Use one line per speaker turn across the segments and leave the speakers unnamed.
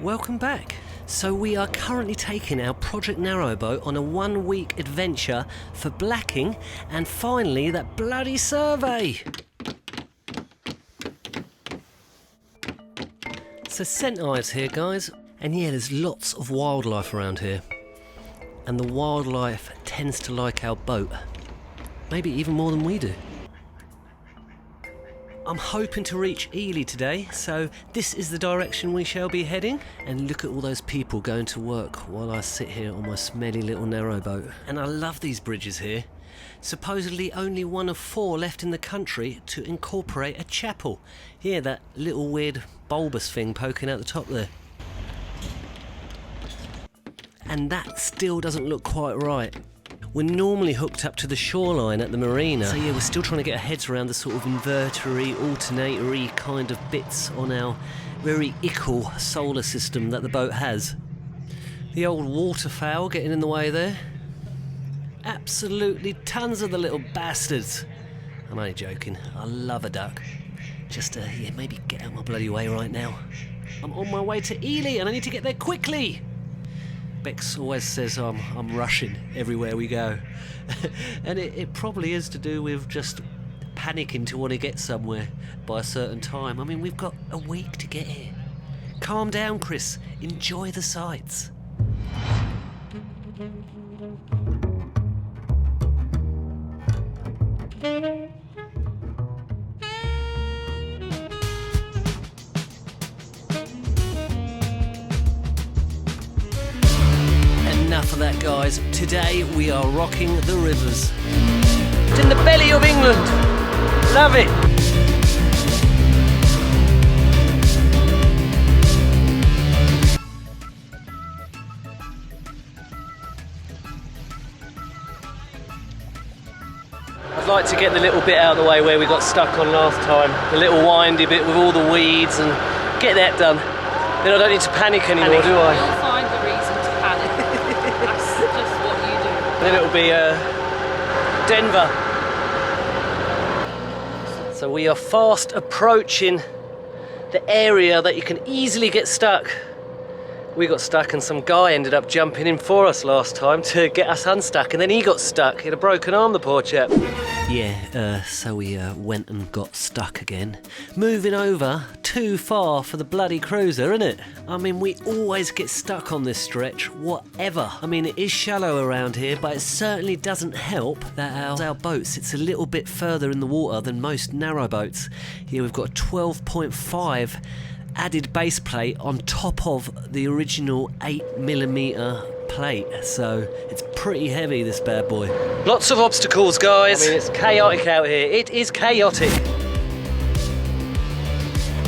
Welcome back. So we are currently taking our Project Narrowboat on a 1-week adventure for blacking and finally that bloody survey. So Scent Eyes here, guys, and yeah, there's lots of wildlife around here, and the wildlife tends to like our boat, maybe even more than we do. I'm hoping to reach Ely today, so this is the direction we shall be heading. And look at all those people going to work while I sit here on my smelly little narrowboat. And I love these bridges here. Supposedly only one of 4 left in the country to incorporate a chapel. Yeah, that little weird bulbous thing poking out the top there. And that still doesn't look quite right. We're normally hooked up to the shoreline at the marina, so yeah, we're still trying to get our heads around the sort of invertery, alternatory kind of bits on our very ickle solar system that the boat has. The old waterfowl getting in the way there. Absolutely tons of the little bastards. I'm only joking, I love a duck. Just yeah, maybe get out my bloody way right now. I'm on my way to Ely and I need to get there quickly. Bex always says I'm rushing everywhere we go. And it probably is to do with just panicking to want to get somewhere by a certain time. I mean, we've got a week to get here. Calm down, Chris. Enjoy the sights. Enough of that, guys. Today we are rocking the rivers. It's in the belly of England. Love it. I'd like to get the little bit out of the way where we got stuck on last time. The little windy bit with all the weeds, and get that done. Then I don't need to panic anymore, do I?
You'll find a reason to panic. That's just what you do.
Then it'll be Denver. So we are fast approaching the area that you can easily get stuck. We got stuck and some guy ended up jumping in for us last time to get us unstuck, and then he got stuck. He had a broken arm, the poor chap. Yeah, so we went and got stuck again. Moving over too far for the bloody cruiser, isn't it? I mean, we always get stuck on this stretch, whatever. I mean, it is shallow around here, but it certainly doesn't help that our boat sits a little bit further in the water than most narrow boats. Here we've got a 12.5 added base plate on top of the original 8mm plate, so it's pretty heavy, this bad boy. Lots of obstacles, guys. I mean, it's chaotic out here. It is chaotic.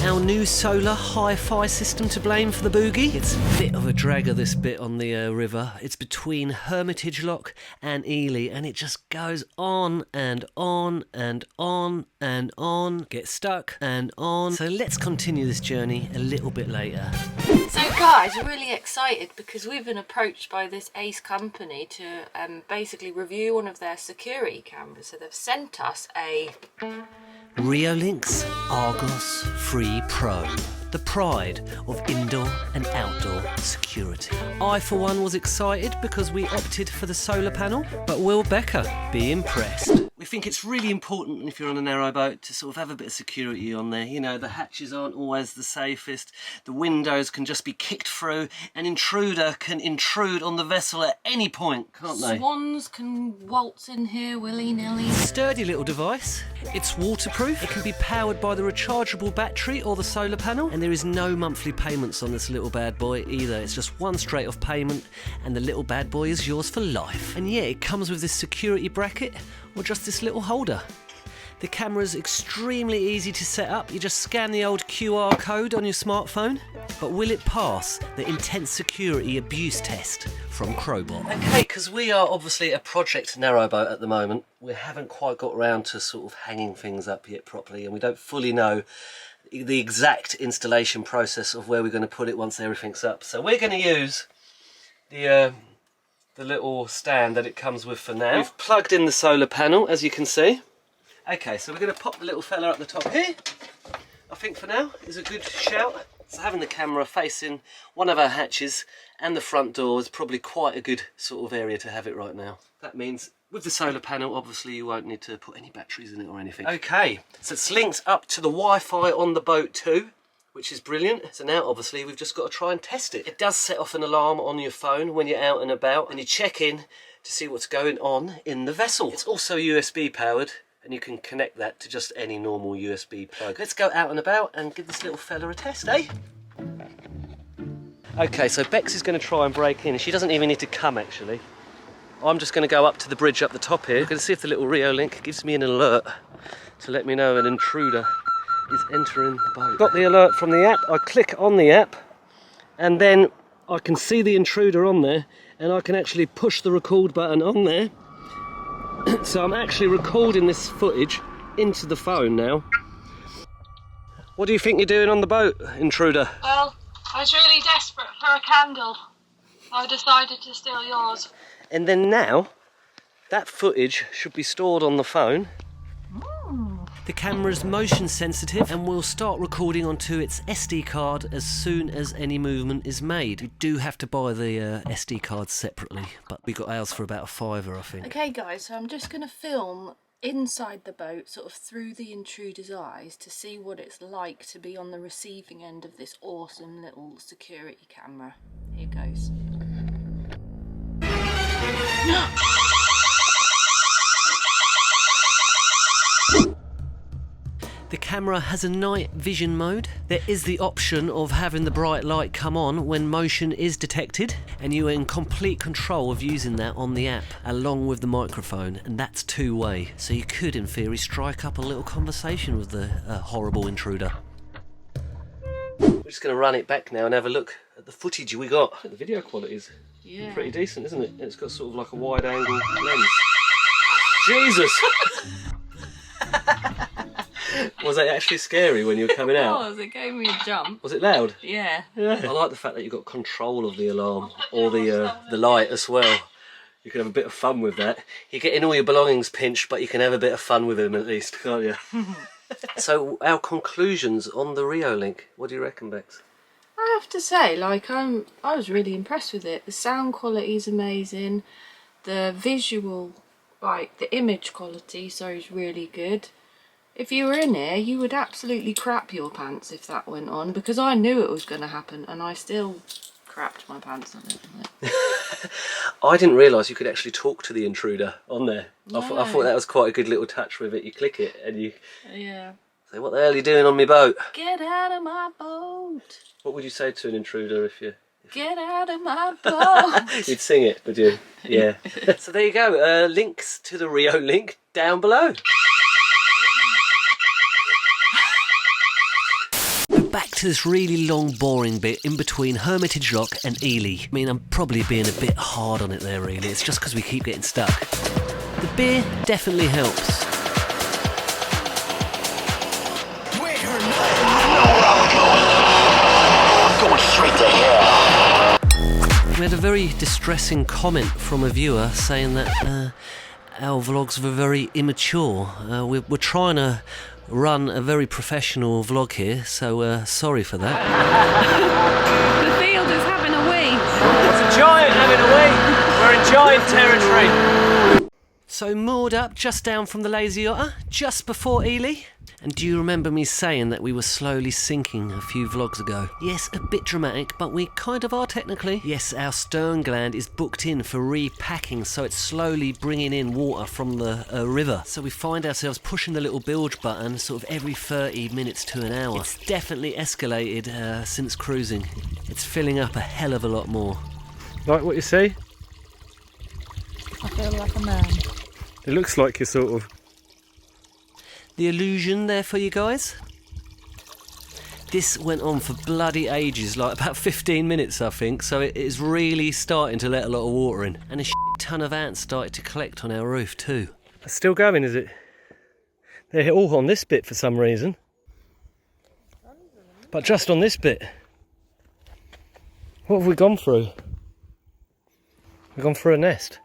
Our new solar hi-fi system to blame for the boogie. It's a bit of a dragger, this bit on the river. It's between Hermitage Lock and Ely, and it just goes on and on and on and on. Get stuck and on. So let's continue this journey a little bit later.
So guys, we're really excited because we've been approached by this Ace company to basically review one of their security cameras. So they've sent us a
Reolynx Argos Free Pro, the pride of indoor and outdoor security. I, for one, was excited because we opted for the solar panel, but will Becca be impressed? We think it's really important, if you're on a narrowboat, to sort of have a bit of security on there. You know, the hatches aren't always the safest, the windows can just be kicked through, an intruder can intrude on the vessel at any point, can't they?
Swans can waltz in here willy-nilly.
Sturdy little device. It's waterproof. It can be powered by the rechargeable battery or the solar panel, and there is no monthly payments on this little bad boy either. It's just one straight off payment and the little bad boy is yours for life. And yeah, it comes with this security bracket or just this little holder. The camera's extremely easy to set up. You just scan the old QR code on your smartphone. But will it pass the intense security abuse test from Crobot? Okay, because we are obviously a project narrowboat at the moment. We haven't quite got around to sort of hanging things up yet properly, and we don't fully know the exact installation process of where we're going to put it once everything's up. So we're going to use the little stand that it comes with for now. We've plugged in the solar panel, as you can see. Okay, so we're going to pop the little fella up the top here. I think for now is a good shout. So having the camera facing one of our hatches and the front door is probably quite a good sort of area to have it right now. That means with the solar panel, obviously you won't need to put any batteries in it or anything. Okay, so it's linked up to the Wi-Fi on the boat too, which is brilliant. So now obviously we've just got to try and test it. It does set off an alarm on your phone when you're out and about, and you check in to see what's going on in the vessel. It's also USB powered, and you can connect that to just any normal USB plug. Let's go out and about and give this little fella a test, eh? Okay, so Bex is going to try and break in. She doesn't even need to come, actually. I'm just going to go up to the bridge up the top here. I'm going to see if the little Rio link gives me an alert to let me know an intruder is entering the boat. Got the alert from the app. I click on the app, and then I can see the intruder on there, and I can actually push the record button on there. So I'm actually recording this footage into the phone now. What do you think you're doing on the boat, intruder?
Well, I was really desperate for a candle. I decided to steal yours.
And then now, that footage should be stored on the phone. The camera's motion sensitive and will start recording onto its SD card as soon as any movement is made. You do have to buy the SD card separately, but we got ours for about £5, I think.
Okay guys, so I'm just going to film inside the boat, sort of through the intruder's eyes, to see what it's like to be on the receiving end of this awesome little security camera. Here goes.
The camera has a night vision mode. There is the option of having the bright light come on when motion is detected, and you are in complete control of using that on the app along with the microphone, and that's two-way, so you could in theory strike up a little conversation with the horrible intruder. We're just going to run it back now and have a look at the footage we got. The video quality is pretty decent, isn't it? It's got sort of like a wide angle lens. Jesus! Was that actually scary when you were coming out?
It was, it gave me a jump.
Was it loud?
Yeah.
I like the fact that you got control of the alarm, or the light as well. You can have a bit of fun with that. You're getting all your belongings pinched, but you can have a bit of fun with them at least, can't you? So our conclusions on the Rio link, what do you reckon, Bex?
I have to say, like, I was really impressed with it. The sound quality is amazing. The visual, like the image quality, is really good. If you were in here, you would absolutely crap your pants if that went on, because I knew it was going to happen, and I still crapped my pants on it.
I didn't realise you could actually talk to the intruder on there.
No.
I thought that was quite a good little touch with it. You click it and you say, "What the hell are you doing on my boat?
Get out of my boat.
What would you say to an intruder if you...
Get out of my boat.
You'd sing it, would you? Yeah. So there you go. Links to the Rio link down below. Back to this really long, boring bit in between Hermitage Lock and Ely. I mean, I'm probably being a bit hard on it there, really. It's just because we keep getting stuck. The beer definitely helps.
Going straight to hell.
We had a very distressing comment from a viewer saying that our vlogs were very immature. We're trying to run a very professional vlog here, so sorry for that.
The field is having a wee.
It's a giant having a wee. We're in giant territory. So moored up just down from the Lazy Otter, just before Ely. And do you remember me saying that we were slowly sinking a few vlogs ago? Yes, a bit dramatic, but we kind of are technically. Yes, our stern gland is booked in for repacking, so it's slowly bringing in water from the river. So we find ourselves pushing the little bilge button sort of every 30 minutes to an hour. It's definitely escalated since cruising. It's filling up a hell of a lot more. Like what you see?
I feel like a man.
It looks like you're sort of... The illusion there for you guys. This went on for bloody ages, like about 15 minutes I think, so it is really starting to let a lot of water in. And a shit ton of ants started to collect on our roof too. It's still going, is it? They're all on this bit for some reason. But just on this bit. What have we gone through? We've gone through a nest.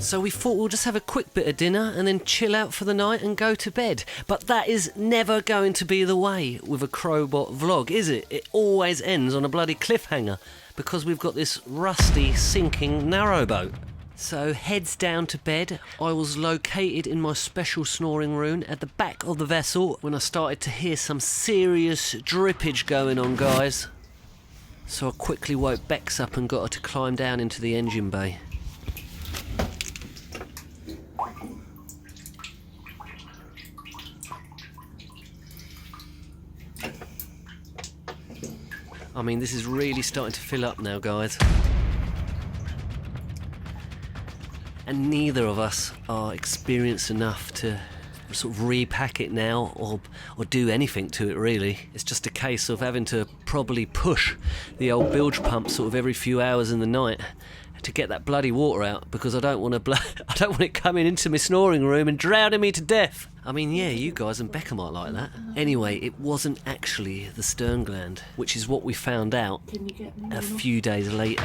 So we thought we'll just have a quick bit of dinner and then chill out for the night and go to bed. But that is never going to be the way with a Crobot vlog, is it? It always ends on a bloody cliffhanger because we've got this rusty, sinking narrowboat. So heads down to bed. I was located in my special snoring room at the back of the vessel when I started to hear some serious drippage going on, guys. So I quickly woke Bex up and got her to climb down into the engine bay. I mean, this is really starting to fill up now, guys. And neither of us are experienced enough to sort of repack it now or do anything to it, really. It's just a case of having to probably push the old bilge pump sort of every few hours in the night to get that bloody water out, because I don't want it coming into my snoring room and drowning me to death. I mean, yeah, you guys and Becca might like that. Anyway, it wasn't actually the stern gland, which is what we found out a few days later.